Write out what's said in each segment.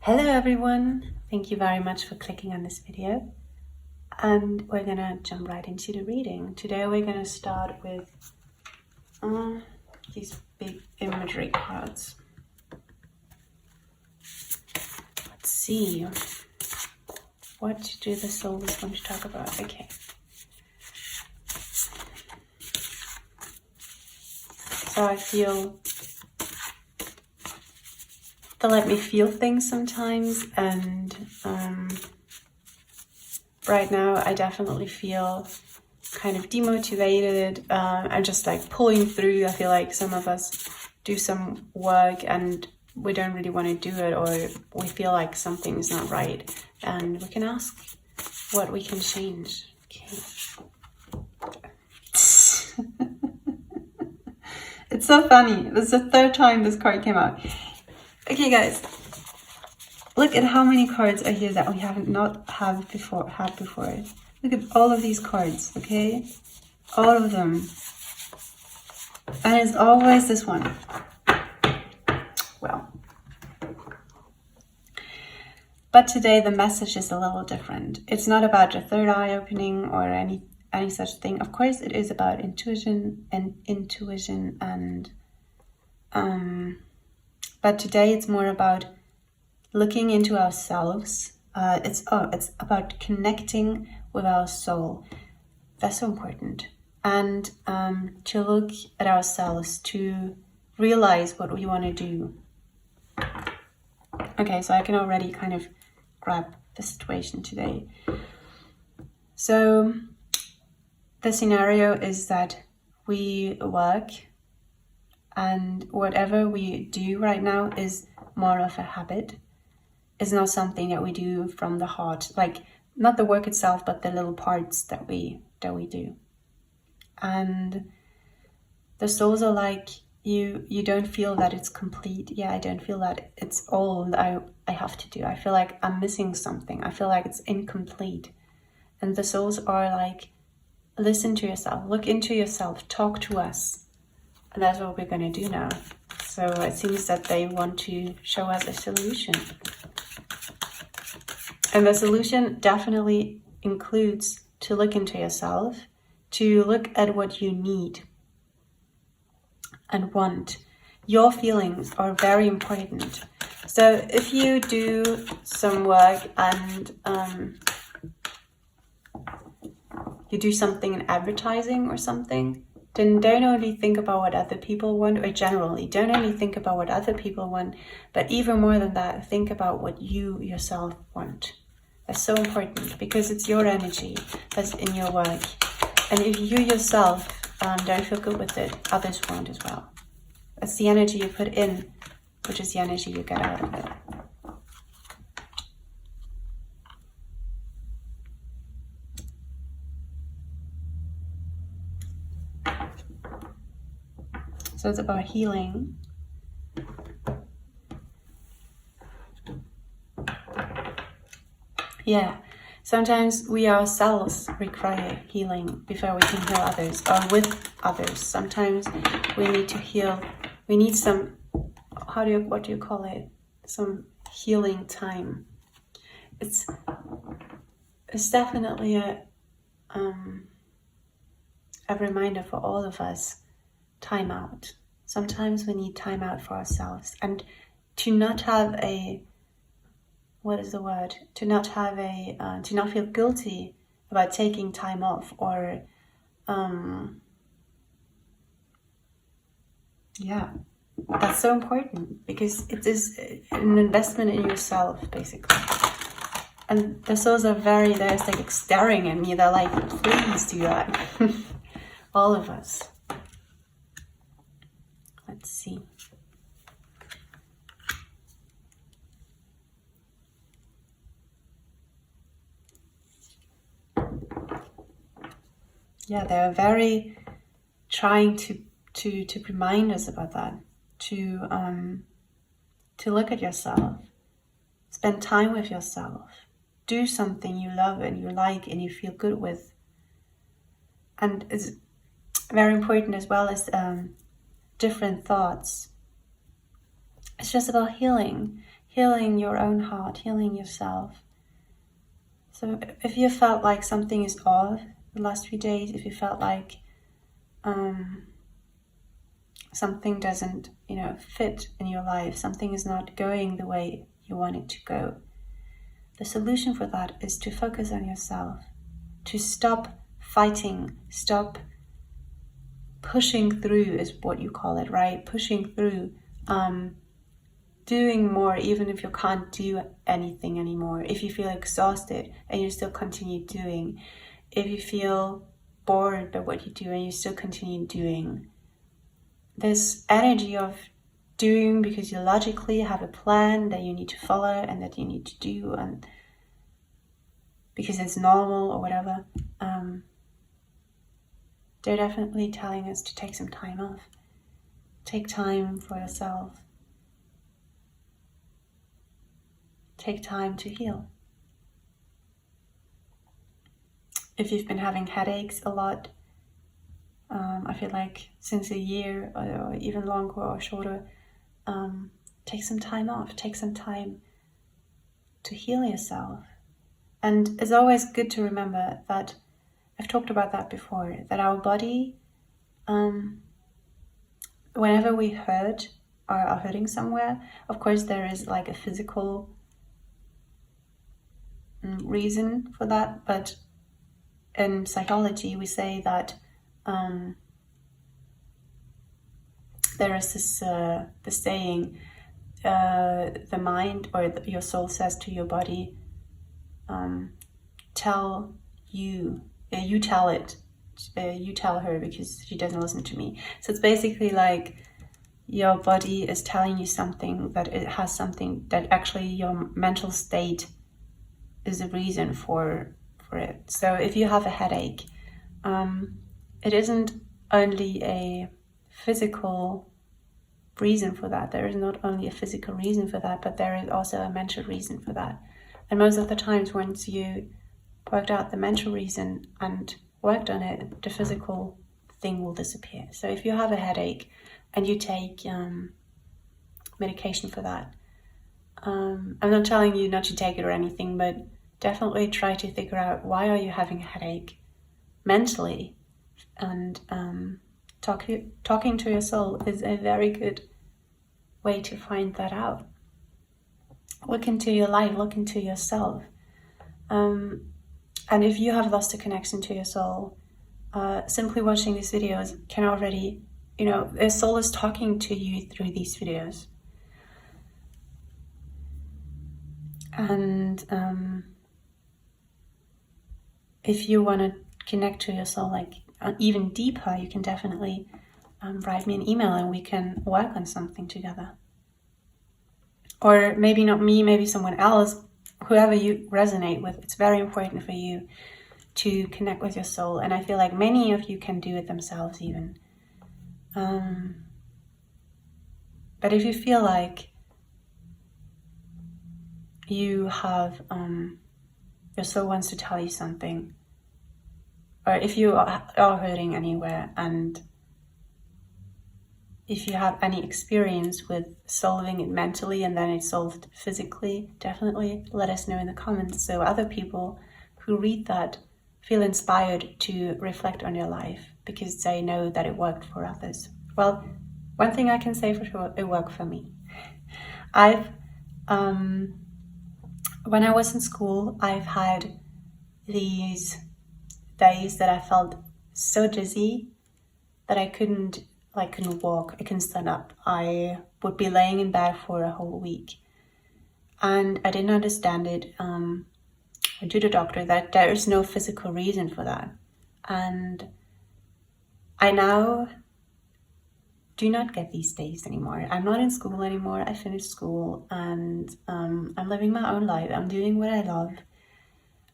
Hello everyone, thank you very much for clicking on this video, and we're gonna jump right into the reading. Today we're gonna start with these big imagery cards. Let's see, what do the souls want to talk about? Okay. So I feel they let me feel things sometimes, and right now I definitely feel kind of demotivated. I'm just like pulling through. I feel like some of us do some work and we don't really want to do it, or we feel like something is not right, and we can ask what we can change. Okay. It's so funny. This is the third time this card came out. Okay guys, look at how many cards are here that we haven't had before. Look at all of these cards, okay? All of them. And it's always this one. Well. But today the message is a little different. It's not about the third eye opening or any such thing. Of course it is about intuition and but today it's more about looking into ourselves. It's about connecting with our soul. That's so important. And to look at ourselves, to realize what we want to do. Okay, so I can already kind of grab the situation today. So the scenario is that we work, and whatever we do right now is more of a habit. It's not something that we do from the heart, like not the work itself, but the little parts that we do. And the souls are like, you don't feel that it's complete. Yeah, I don't feel that it's all I have to do. I feel like I'm missing something. I feel like it's incomplete. And the souls are like, listen to yourself, look into yourself, talk to us. And that's what we're going to do now. So it seems that they want to show us a solution. And the solution definitely includes to look into yourself, to look at what you need and want. Your feelings are very important. So if you do some work and you do something in advertising or something, then don't only think about what other people want, or generally, don't only think about what other people want, but even more than that, think about what you yourself want. That's so important, because it's your energy that's in your work. And if you yourself don't feel good with it, others won't as well. That's the energy you put in, which is the energy you get out of it. So it's about healing. Yeah, sometimes we ourselves require healing before we can heal others, or with others. Sometimes we need to heal. We need some, what do you call it? Some healing time. It's definitely a reminder for all of us. Time out. Sometimes we need time out for ourselves, and to not have a, to not feel guilty about taking time off, or yeah, that's so important, because it is an investment in yourself, basically. And the souls are they're like staring at me. They're like, please do that. All of us. Let's see. Yeah, they're very trying to remind us about that. To look at yourself. Spend time with yourself. Do something you love and you like and you feel good with. And it's very important as well as different thoughts. It's just about healing. healing your own heart, healing yourself. So if you felt like something is off the last few days, if you felt like something doesn't, fit in your life, something is not going the way you want it to go, the solution for that is to focus on yourself, to stop fighting, stop pushing through is what you call it, right? Pushing through, doing more even if you can't do anything anymore. If you feel exhausted and you still continue doing, if you feel bored by what you do and you still continue doing, this energy of doing because you logically have a plan that you need to follow and that you need to do, and because it's normal or whatever, they're definitely telling us to take some time off. Take time for yourself. Take time to heal. If you've been having headaches a lot, I feel like since a year or even longer or shorter, take some time off. Take some time to heal yourself. And it's always good to remember that, I've talked about that before, that our body, whenever we hurt or are hurting somewhere, of course there is like a physical reason for that, but in psychology we say that there is this the saying, the mind or your soul says to your body, tell you, you tell it, you tell her because she doesn't listen to me. So it's basically like your body is telling you something, that it has something, that actually your mental state is a reason for it. So if you have a headache, it isn't only a physical reason for that. There is not only a physical reason for that, but there is also a mental reason for that. And most of the times, once you worked out the mental reason and worked on it, the physical thing will disappear. So if you have a headache and you take medication for that, I'm not telling you not to take it or anything, but definitely try to figure out, why are you having a headache mentally? And talking to your soul is a very good way to find that out. Look into your life, look into yourself. And if you have lost a connection to your soul, simply watching these videos can already, the soul is talking to you through these videos. And if you want to connect to your soul like even deeper, you can definitely write me an email and we can work on something together. Or maybe not me, maybe someone else, whoever you resonate with. It's very important for you to connect with your soul. And I feel like many of you can do it themselves even. But if you feel like you have, your soul wants to tell you something, or if you are hurting anywhere, and if you have any experience with solving it mentally and then it's solved physically, definitely let us know in the comments, so other people who read that feel inspired to reflect on your life, because they know that it worked for others. Well, one thing I can say for sure, it worked for me. When I was in school, I've had these days that I felt so dizzy that I couldn't walk, I couldn't stand up. I would be laying in bed for a whole week. And I didn't understand it. I went to the doctor that there is no physical reason for that. And I now do not get these days anymore. I'm not in school anymore. I finished school and I'm living my own life. I'm doing what I love.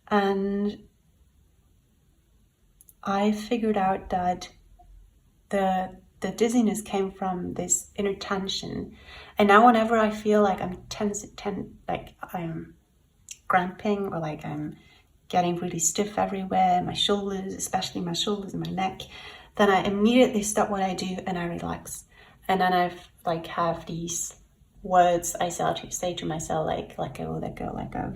And I figured out that the dizziness came from this inner tension. And now whenever I feel like I'm like I'm cramping, or like I'm getting really stiff everywhere, my shoulders, especially my shoulders and my neck, then I immediately stop what I do and I relax. And then I've have these words I say to myself, like let go, let go, let go.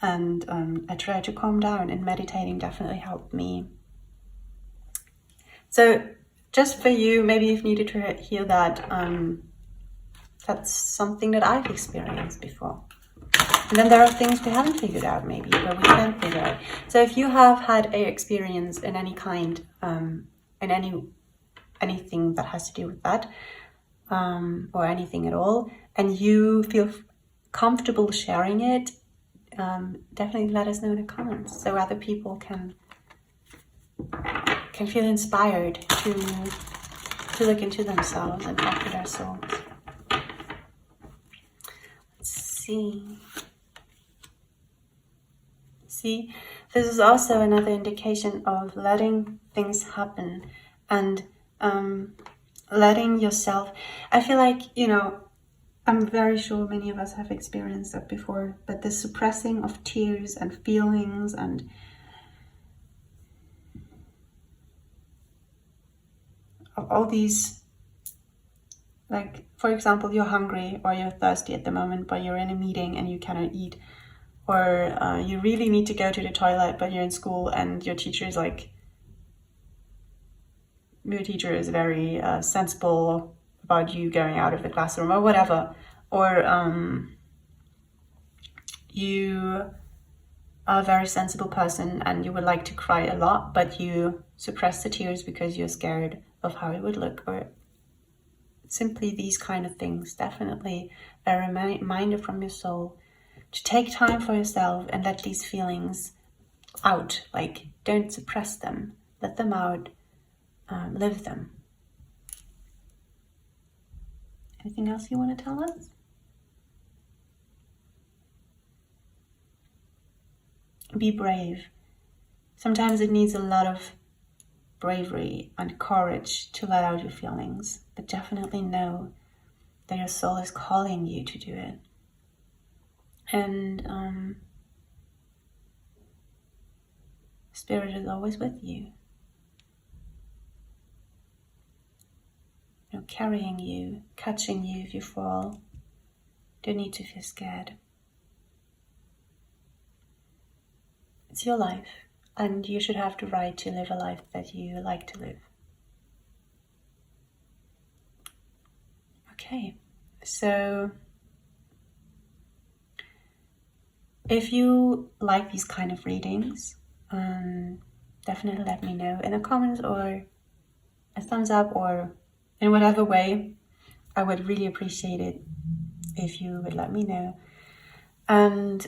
And I try to calm down, and meditating definitely helped me. So just for you, maybe you've needed to hear that. That's something that I've experienced before. And then there are things we haven't figured out, maybe, but we can figure out. So if you have had a experience in any kind, in anything that has to do with that, or anything at all, and you feel comfortable sharing it, definitely let us know in the comments so other people can feel inspired to look into themselves and talk to their souls. Let's see. See, this is also another indication of letting things happen and letting yourself. I feel like, I'm very sure many of us have experienced that before, but the suppressing of tears and feelings and all these, like, for example, you're hungry or you're thirsty at the moment, but you're in a meeting and you cannot eat, or you really need to go to the toilet, but you're in school and your teacher is very sensible about you going out of the classroom or whatever, or you are a very sensible person and you would like to cry a lot, but you suppress the tears because you're scared of how it would look, or simply these kind of things. Definitely a reminder from your soul to take time for yourself and let these feelings out. Like, don't suppress them, let them out, live them. Anything else you want to tell us? Be brave. Sometimes it needs a lot of bravery and courage to let out your feelings, but definitely know that your soul is calling you to do it. And Spirit is always with you. Carrying you, catching you if you fall. Don't need to feel scared. It's your life, and you should have the right to live a life that you like to live. Okay, so if you like these kind of readings, definitely let me know in the comments or a thumbs up, or in whatever way. I would really appreciate it if you would let me know. And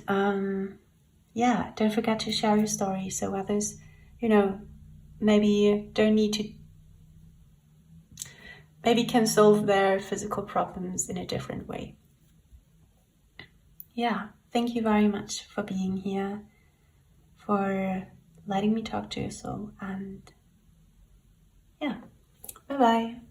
don't forget to share your story so others, maybe can solve their physical problems in a different way. Yeah, thank you very much for being here, for letting me talk to your soul, and bye-bye.